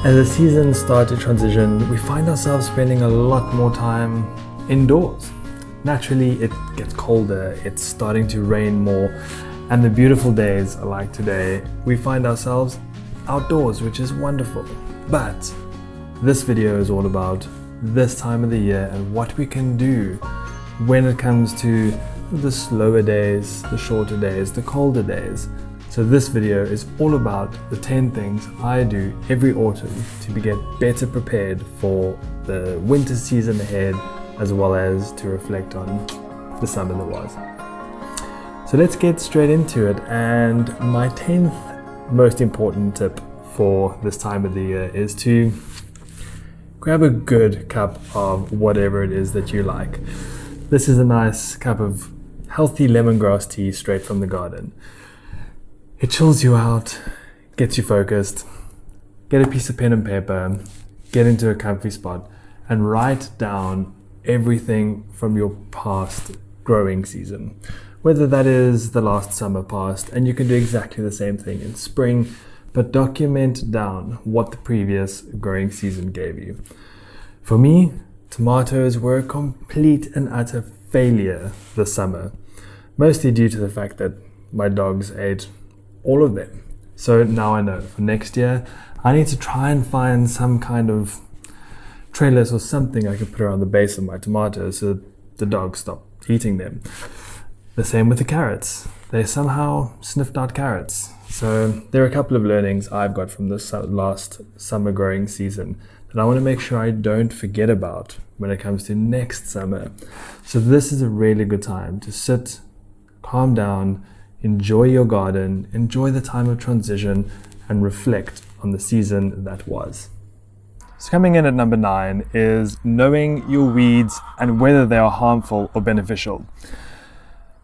As the seasons start to transition, we find ourselves spending a lot more time indoors. Naturally, it gets colder, it's starting to rain more, and the beautiful days like today, we find ourselves outdoors, which is wonderful. But this video is all about this time of the year and what we can do when it comes to the slower days, the shorter days, the colder days. So this video is all about the 10 things I do every autumn to get better prepared for the winter season ahead, as well as to reflect on the summer that was. So let's get straight into it. And my 10th most important tip for this time of the year is to grab a good cup of whatever it is that you like. This is a nice cup of healthy lemongrass tea straight from the garden. It chills you out, gets you focused. Get a piece of pen and paper, get into a comfy spot, and write down everything from your past growing season. Whether that is the last summer past, and you can do exactly the same thing in spring, but document down what the previous growing season gave you. For me, tomatoes were a complete and utter failure this summer, mostly due to the fact that my dogs ate all of them. So now I know for next year, I need to try and find some kind of trellis or something I can put around the base of my tomatoes so that the dogs stop eating them. The same with the carrots. They somehow sniffed out carrots. So there are a couple of learnings I've got from this last summer growing season that I want to make sure I don't forget about when it comes to next summer. So this is a really good time to sit, calm down, enjoy your garden, enjoy the time of transition, and reflect on the season that was. So coming in at number 9 is knowing your weeds and whether they are harmful or beneficial.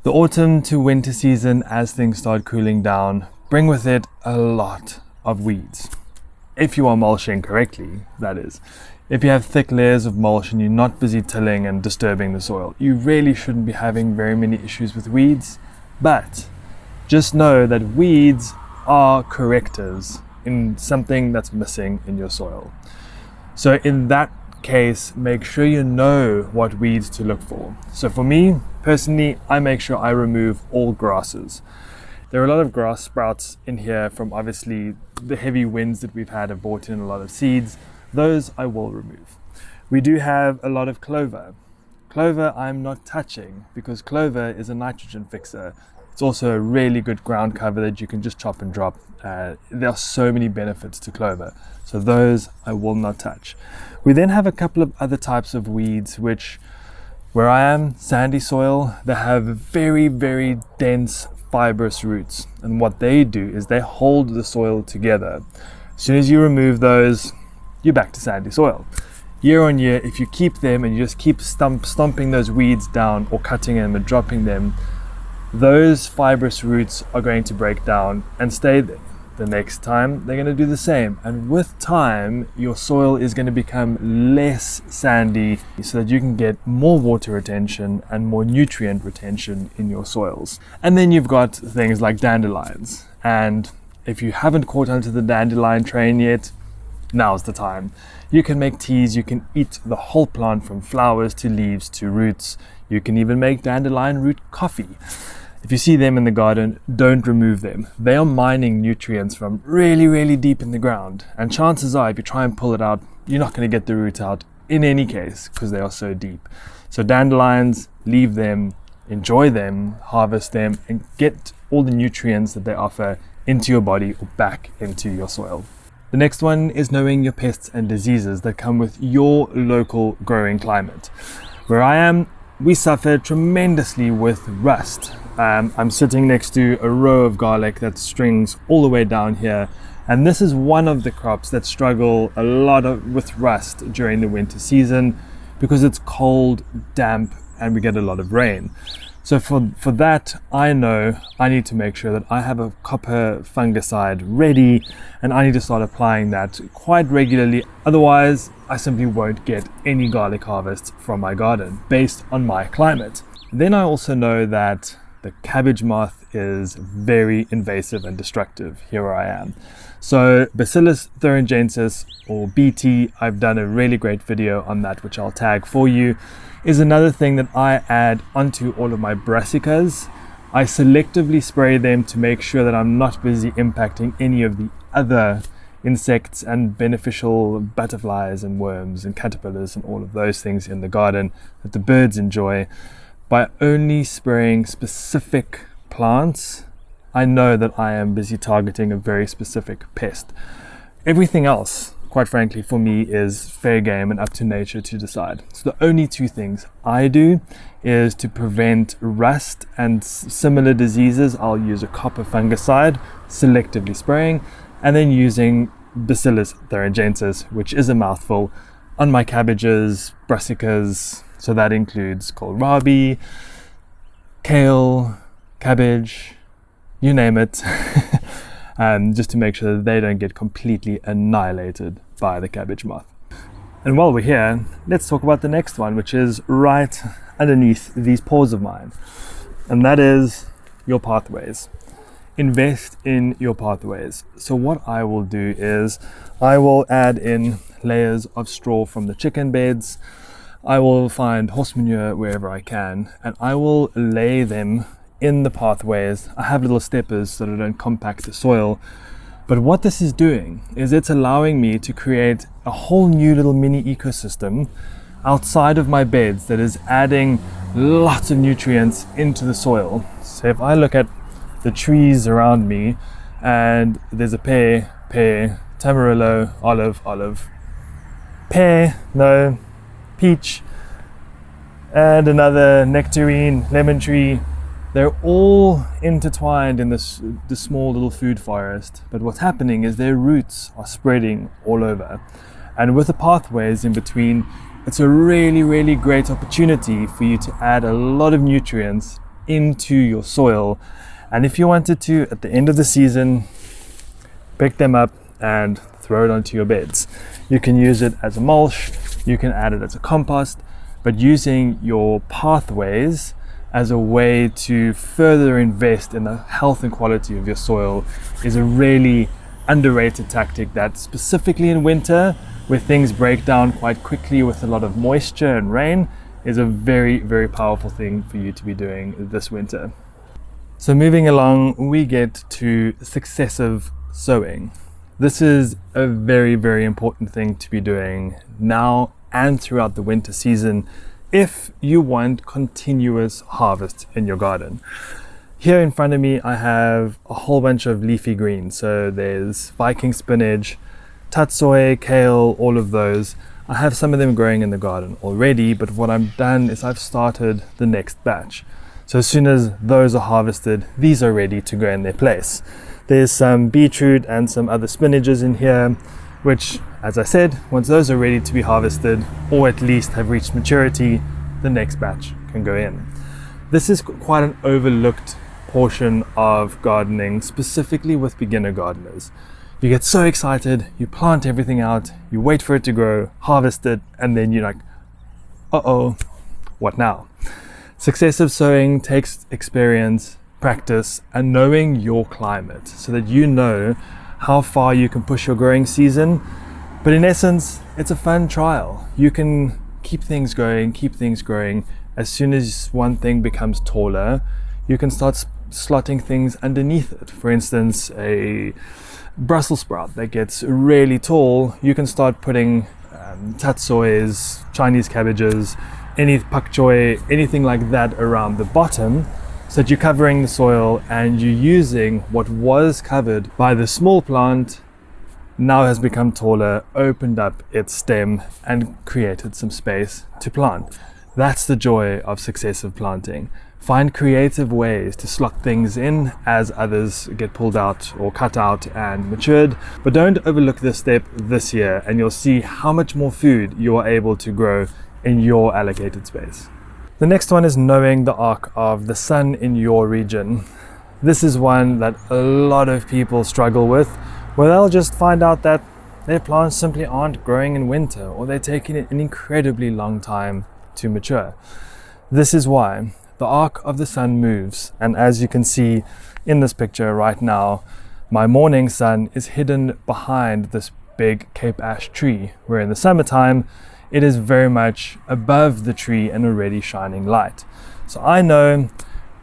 The autumn to winter season, as things start cooling down, bring with it a lot of weeds. If you are mulching correctly, that is. If you have thick layers of mulch and you're not busy tilling and disturbing the soil, you really shouldn't be having very many issues with weeds. But just know that weeds are correctives in something that's missing in your soil. So in that case, make sure you know what weeds to look for. So for me, personally, I make sure I remove all grasses. There are a lot of grass sprouts in here from obviously the heavy winds that we've had have brought in a lot of seeds. Those I will remove. We do have a lot of clover. Clover I'm not touching because clover is a nitrogen fixer. It's also a really good ground cover that you can just chop and drop. There are so many benefits to clover. So those I will not touch. We then have a couple of other types of weeds which, where I am, sandy soil, they have very, very dense fibrous roots. And what they do is they hold the soil together. As soon as you remove those, you're back to sandy soil. Year on year, if you keep them and you just keep stomping those weeds down or cutting them and dropping them, those fibrous roots are going to break down and stay there. The next time they're going to do the same, and with time your soil is going to become less sandy so that you can get more water retention and more nutrient retention in your soils. And then you've got things like dandelions, and if you haven't caught onto the dandelion train yet, now's the time. You can make teas, you can eat the whole plant from flowers to leaves to roots. You can even make dandelion root coffee. If you see them in the garden, don't remove them. They are mining nutrients from really, really deep in the ground. And chances are, if you try and pull it out, you're not going to get the root out in any case because they are so deep. So dandelions, leave them, enjoy them, harvest them, and get all the nutrients that they offer into your body or back into your soil. The next one is knowing your pests and diseases that come with your local growing climate. Where I am, we suffer tremendously with rust. I'm sitting next to a row of garlic that strings all the way down here, and this is one of the crops that struggle a lot with rust during the winter season because it's cold, damp, and we get a lot of rain. So for that, I know I need to make sure that I have a copper fungicide ready, and I need to start applying that quite regularly. Otherwise, I simply won't get any garlic harvest from my garden based on my climate. Then I also know that the cabbage moth is very invasive and destructive. Here I am. So Bacillus thuringiensis, or BT, I've done a really great video on that, which I'll tag for you, is another thing that I add onto all of my brassicas. I selectively spray them to make sure that I'm not busy impacting any of the other insects and beneficial butterflies and worms and caterpillars and all of those things in the garden that the birds enjoy. By only spraying specific plants, I know that I am busy targeting a very specific pest. Everything else, quite frankly, for me is fair game and up to nature to decide. So the only two things I do is to prevent rust and similar diseases. I'll use a copper fungicide, selectively spraying, and then using Bacillus thuringiensis, which is a mouthful, on my cabbages, brassicas. So that includes kohlrabi, kale, cabbage, you name it, just to make sure that they don't get completely annihilated by the cabbage moth. And while we're here, let's talk about the next one, which is right underneath these paws of mine, and that is your pathways. Invest in your pathways. So what I will do is I will add in layers of straw from the chicken beds. I will find horse manure wherever I can, and I will lay them in the pathways. I have little steppers so that I don't compact the soil. But what this is doing is it's allowing me to create a whole new little mini ecosystem outside of my beds that is adding lots of nutrients into the soil. So if I look at the trees around me, and there's a pear, tamarillo, olive, pear, no, peach, and another nectarine, lemon tree. They're all intertwined in this small little food forest, but what's happening is their roots are spreading all over. And with the pathways in between, it's a really, really great opportunity for you to add a lot of nutrients into your soil. And if you wanted to, at the end of the season, pick them up and throw it onto your beds. You can use it as a mulch, you can add it as a compost, but using your pathways as a way to further invest in the health and quality of your soil is a really underrated tactic that, specifically in winter, where things break down quite quickly with a lot of moisture and rain, is a very, very powerful thing for you to be doing this winter. So moving along, we get to successive sowing. This is a very, very important thing to be doing now and throughout the winter season if you want continuous harvest in your garden. Here in front of me, I have a whole bunch of leafy greens. So there's Viking spinach, tatsoi, kale, all of those. I have some of them growing in the garden already, but what I've done is I've started the next batch. So as soon as those are harvested, these are ready to go in their place. There's some beetroot and some other spinaches in here, which, as I said, once those are ready to be harvested, or at least have reached maturity, the next batch can go in. This is quite an overlooked portion of gardening, specifically with beginner gardeners. You get so excited, you plant everything out, you wait for it to grow, harvest it, and then you're like, uh-oh, what now? Successive sowing takes experience, practice, and knowing your climate so that you know how far you can push your growing season. But in essence, it's a fun trial. You can keep things growing. As soon as one thing becomes taller, you can start slotting things underneath it. For instance, a Brussels sprout that gets really tall, you can start putting tatsois, Chinese cabbages, any pak choi, anything like that around the bottom, so that you're covering the soil and you're using what was covered by the small plant, now has become taller, opened up its stem and created some space to plant. That's the joy of successive planting. Find creative ways to slot things in as others get pulled out or cut out and matured, but don't overlook this step this year and you'll see how much more food you are able to grow in your allocated space. The next one is knowing the arc of the sun in your region. This is one that a lot of people struggle with, where they'll just find out that their plants simply aren't growing in winter, or they're taking an incredibly long time to mature. This is why the arc of the sun moves, and as you can see in this picture right now, my morning sun is hidden behind this big Cape ash tree, where in the summertime it is very much above the tree and already shining light. So I know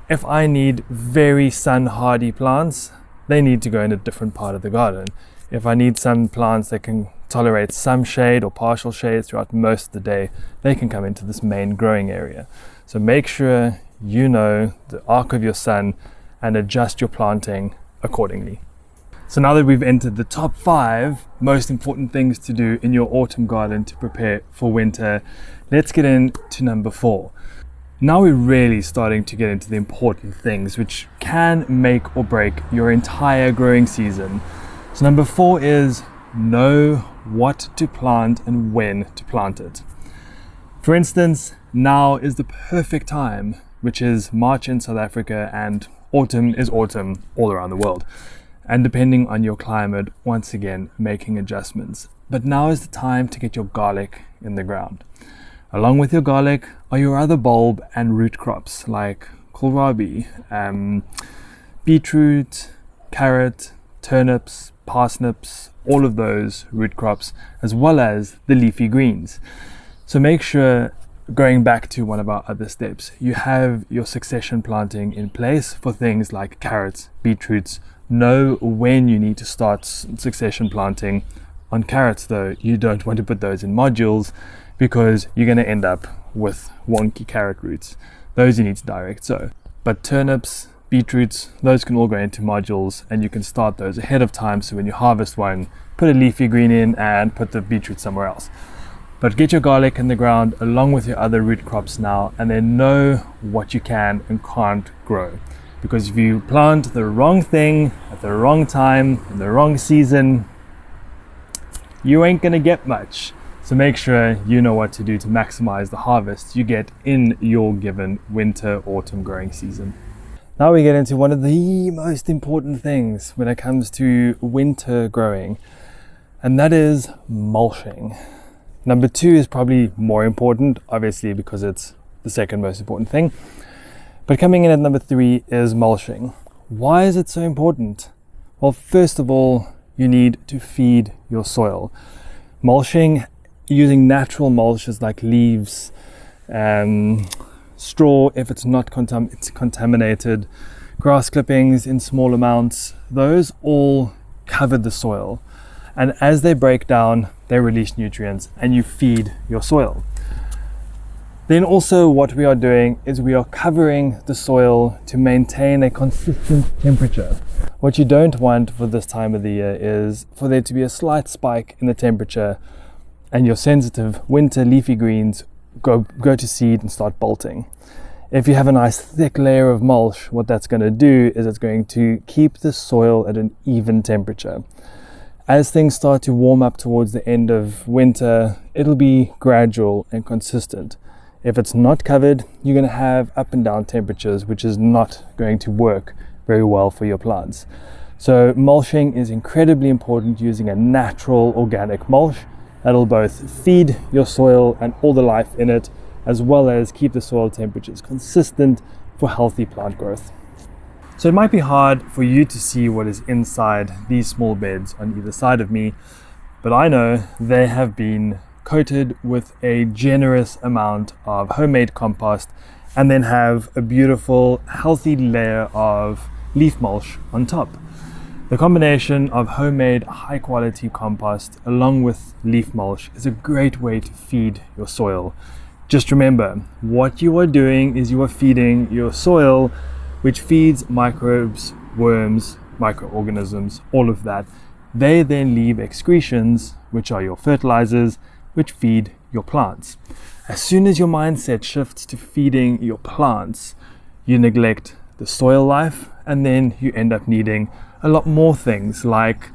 if I need very sun hardy plants, they need to go in a different part of the garden. If I need some plants that can tolerate some shade or partial shade throughout most of the day, they can come into this main growing area. So make sure you know the arc of your sun and adjust your planting accordingly. So now that we've entered the top 5 most important things to do in your autumn garden to prepare for winter, let's get into number 4. Now we're really starting to get into the important things which can make or break your entire growing season. So number 4 is know what to plant and when to plant it. For instance, now is the perfect time, which is March in South Africa, and autumn is autumn all around the world. And depending on your climate, once again, making adjustments. But now is the time to get your garlic in the ground. Along with your garlic are your other bulb and root crops like kohlrabi, beetroot, carrot, turnips, parsnips, all of those root crops, as well as the leafy greens. So make sure, going back to one of our other steps, you have your succession planting in place for things like carrots, beetroots. Know when you need to start succession planting. On carrots though, you don't want to put those in modules because you're going to end up with wonky carrot roots. Those you need to direct sow. But turnips, beetroots, those can all go into modules, and you can start those ahead of time, so when you harvest one, put a leafy green in and put the beetroot somewhere else. But get your garlic in the ground along with your other root crops now, and then know what you can and can't grow. Because if you plant the wrong thing at the wrong time in the wrong season, you ain't gonna get much. So make sure you know what to do to maximize the harvest you get in your given winter autumn growing season. Now we get into one of the most important things when it comes to winter growing, and that is mulching. Number 2 is probably more important, obviously, because it's the second most important thing. But coming in at number 3 is mulching. Why is it so important? Well, first of all, you need to feed your soil. Mulching, using natural mulches like leaves, straw if it's not contaminated, grass clippings in small amounts, those all cover the soil. And as they break down, they release nutrients and you feed your soil. Then also what we are doing is we are covering the soil to maintain a consistent temperature. What you don't want for this time of the year is for there to be a slight spike in the temperature and your sensitive winter leafy greens go to seed and start bolting. If you have a nice thick layer of mulch, what that's going to do is it's going to keep the soil at an even temperature. As things start to warm up towards the end of winter, it'll be gradual and consistent. If it's not covered, you're going to have up and down temperatures, which is not going to work very well for your plants. So mulching is incredibly important, using a natural organic mulch that'll both feed your soil and all the life in it, as well as keep the soil temperatures consistent for healthy plant growth. So it might be hard for you to see what is inside these small beds on either side of me, but I know they have been coated with a generous amount of homemade compost and then have a beautiful, healthy layer of leaf mulch on top. The combination of homemade, high-quality compost along with leaf mulch is a great way to feed your soil. Just remember, what you are doing is you are feeding your soil, which feeds microbes, worms, microorganisms, all of that. They then leave excretions, which are your fertilizers, which feed your plants. As soon as your mindset shifts to feeding your plants, you neglect the soil life, and then you end up needing a lot more things like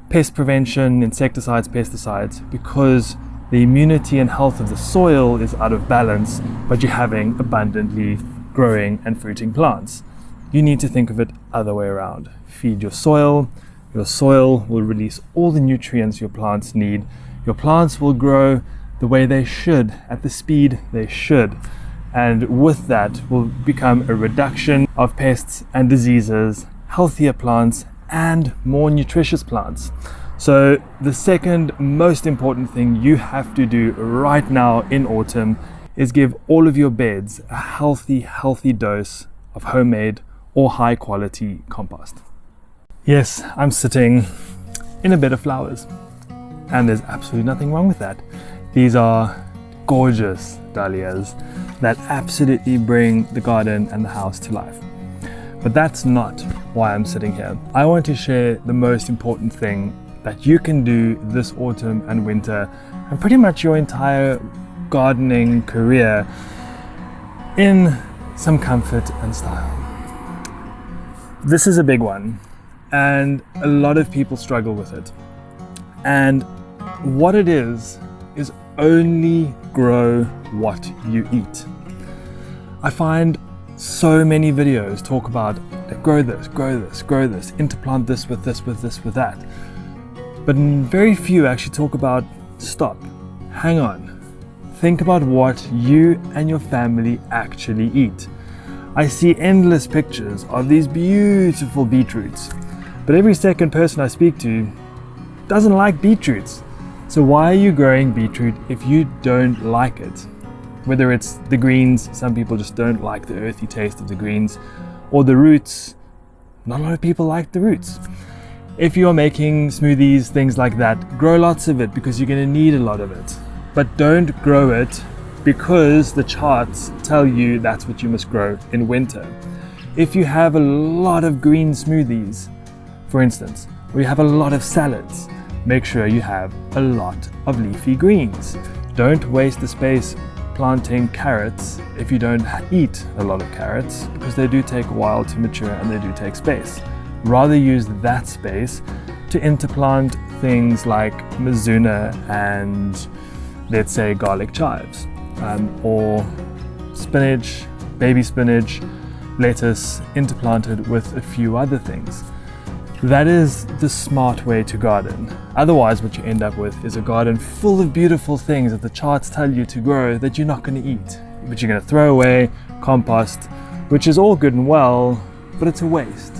pest prevention, insecticides, pesticides, because the immunity and health of the soil is out of balance, but you're having abundantly growing and fruiting plants. You need to think of it other way around. Feed your soil will release all the nutrients your plants need. Your plants will grow the way they should, at the speed they should, And with that will become a reduction of pests and diseases, healthier plants, and more nutritious plants. So the second most important thing you have to do right now in autumn is give all of your beds a healthy dose of homemade or high quality compost. Yes, I'm sitting in a bed of flowers, and there's absolutely nothing wrong with that. These are gorgeous dahlias that absolutely bring the garden and the house to life. But that's not why I'm sitting here. I want to share the most important thing that you can do this autumn and winter, and pretty much your entire gardening career, in some comfort and style. This is a big one, and a lot of people struggle with it. And what it is only grow what you eat. I find so many videos talk about grow this, interplant this with this, with that. But very few actually talk about stop, hang on, think about what you and your family actually eat. I see endless pictures of these beautiful beetroots, but every second person I speak to doesn't like beetroots. So why are you growing beetroot if you don't like it? Whether it's the greens, some people just don't like the earthy taste of the greens, or the roots, not a lot of people like the roots. If you're making smoothies, things like that, grow lots of it because you're going to need a lot of it. But don't grow it because the charts tell you that's what you must grow in winter. If you have a lot of green smoothies, for instance, or you have a lot of salads, make sure you have a lot of leafy greens. Don't waste the space planting carrots if you don't eat a lot of carrots, because they do take a while to mature and they do take space. Rather use that space to interplant things like mizuna and, let's say, garlic chives, or spinach, baby spinach, lettuce interplanted with a few other things. That is the smart way to garden. Otherwise, what you end up with is a garden full of beautiful things that the charts tell you to grow that you're not going to eat, but you're going to throw away, compost, which is all good and well, but it's a waste.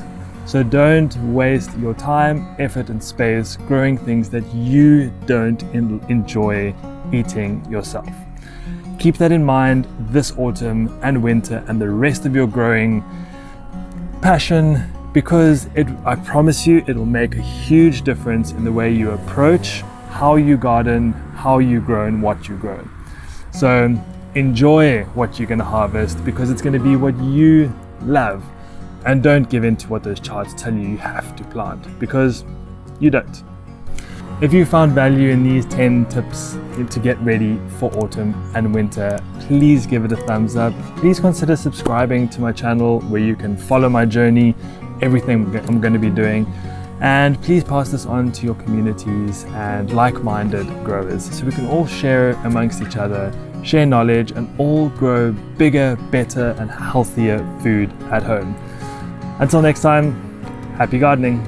So don't waste your time, effort, and space growing things that you don't enjoy eating yourself. Keep that in mind this autumn and winter and the rest of your growing passion, because I promise you, it will make a huge difference in the way you approach how you garden, how you grow, and what you grow. So enjoy what you're going to harvest, because it's going to be what you love, and don't give in to what those charts tell you have to plant, because you don't. If you found value in these 10 tips to get ready for autumn and winter, please give it a thumbs up. Please consider subscribing to my channel where you can follow my journey, everything I'm going to be doing, and please pass this on to your communities and like-minded growers so we can all share amongst each other, share knowledge, and all grow bigger, better, and healthier food at home. Until next time, happy gardening.